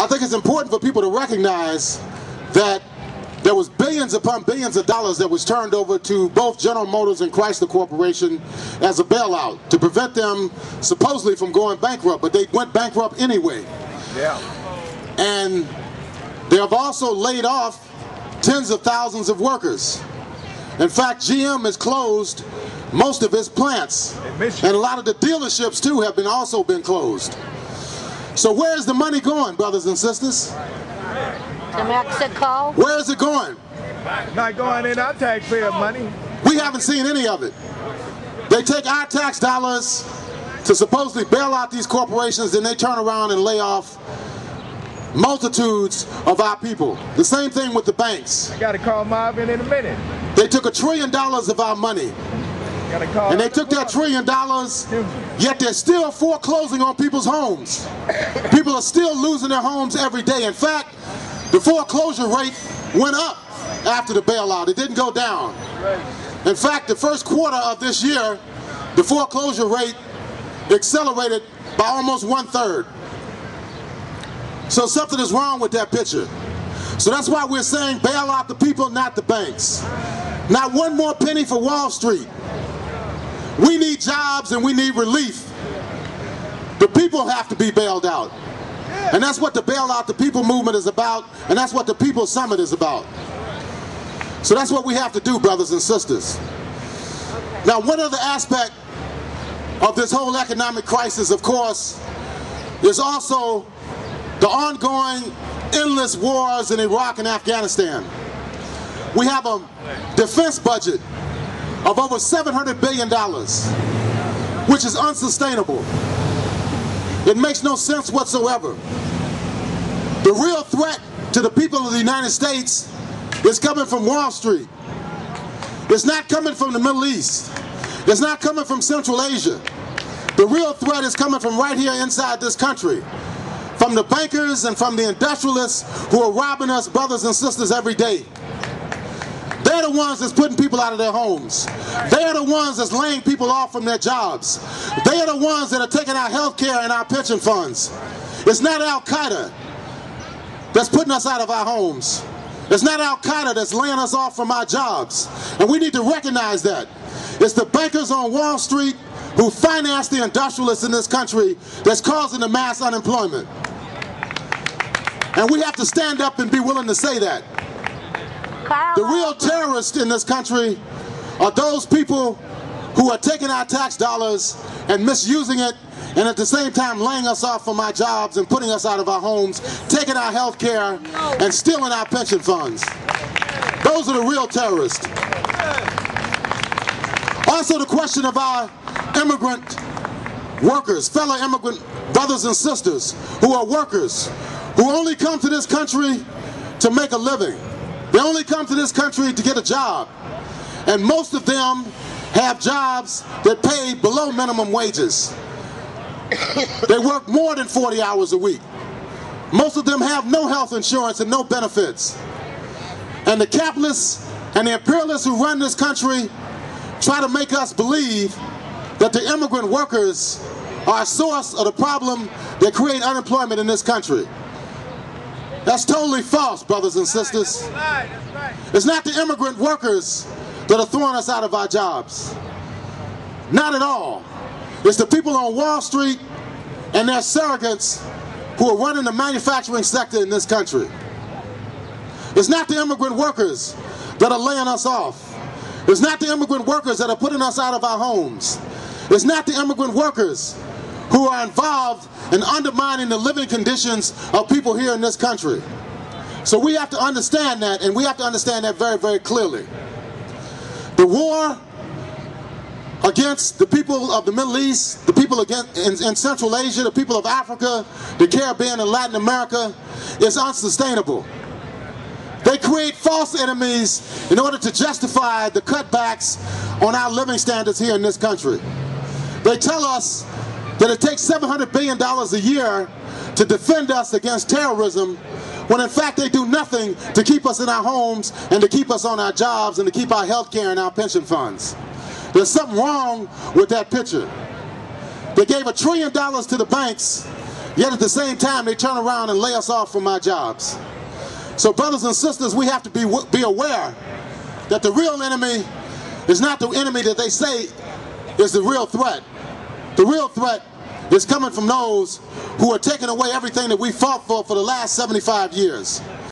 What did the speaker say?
I think it's important for people to recognize that there was billions upon billions of dollars that was turned over to both General Motors and Chrysler Corporation as a bailout to prevent them supposedly from going bankrupt, but they went bankrupt anyway. Yeah. And they have also laid off tens of thousands of workers. In fact, GM has closed most of its plants, and a lot of the dealerships too have also been closed. So where is the money going, brothers and sisters? To Mexico. Where is it going? Not going in our taxpayer money. We haven't seen any of it. They take our tax dollars to supposedly bail out these corporations, then they turn around and lay off multitudes of our people. The same thing with the banks. I got to call Marvin in a minute. They took $1 trillion of our money. And they took that $1 trillion, yet they're still foreclosing on people's homes. People are still losing their homes every day. In fact, the foreclosure rate went up after the bailout. It didn't go down. In fact, the first quarter of this year, the foreclosure rate accelerated by almost 1/3. So something is wrong with that picture. So that's why we're saying bail out the people, not the banks. Not one more penny for Wall Street. We need jobs and we need relief. The people have to be bailed out. And that's what the Bail Out the People movement is about, and that's what the People's Summit is about. So that's what we have to do, brothers and sisters. Now, one other aspect of this whole economic crisis, of course, is also the ongoing endless wars in Iraq and Afghanistan. We have a defense budget of over $700 billion, which is unsustainable. It makes no sense whatsoever. The real threat to the people of the United States is coming from Wall Street. It's not coming from the Middle East. It's not coming from Central Asia. The real threat is coming from right here inside this country, from the bankers and from the industrialists who are robbing us, brothers and sisters, every day. They're the ones that's putting people out of their homes. They're the ones that's laying people off from their jobs. They're the ones that are taking our health care and our pension funds. It's not Al-Qaeda that's putting us out of our homes. It's not Al-Qaeda that's laying us off from our jobs. And we need to recognize that. It's the bankers on Wall Street who finance the industrialists in this country that's causing the mass unemployment. And we have to stand up and be willing to say that. The real terrorists in this country are those people who are taking our tax dollars and misusing it, and at the same time laying us off from our jobs and putting us out of our homes, taking our health care and stealing our pension funds. Those are the real terrorists. Also, the question of our immigrant workers, fellow immigrant brothers and sisters who are workers, who only come to this country to make a living. They only come to this country to get a job. And most of them have jobs that pay below minimum wages. They work more than 40 hours a week. Most of them have no health insurance and no benefits. And the capitalists and the imperialists who run this country try to make us believe that the immigrant workers are a source of the problem that create unemployment in this country. That's totally false, brothers and sisters. It's not the immigrant workers that are throwing us out of our jobs. Not at all. It's the people on Wall Street and their surrogates who are running the manufacturing sector in this country. It's not the immigrant workers that are laying us off. It's not the immigrant workers that are putting us out of our homes. It's not the immigrant workers who are involved in undermining the living conditions of people here in this country. So we have to understand that, and we have to understand that very, very clearly. The war against the people of the Middle East, the people in Central Asia, the people of Africa, the Caribbean, and Latin America is unsustainable. They create false enemies in order to justify the cutbacks on our living standards here in this country. They tell us that it takes $700 billion a year to defend us against terrorism, when in fact they do nothing to keep us in our homes and to keep us on our jobs and to keep our health care and our pension funds. There's something wrong with that picture. They gave $1 trillion to the banks Yet at the same time, they turn around and lay us off from our jobs. So brothers and sisters, we have to be aware that the real enemy is not the enemy that they say is the real threat. The real threat is coming from those who are taking away everything that we fought for the last 75 years.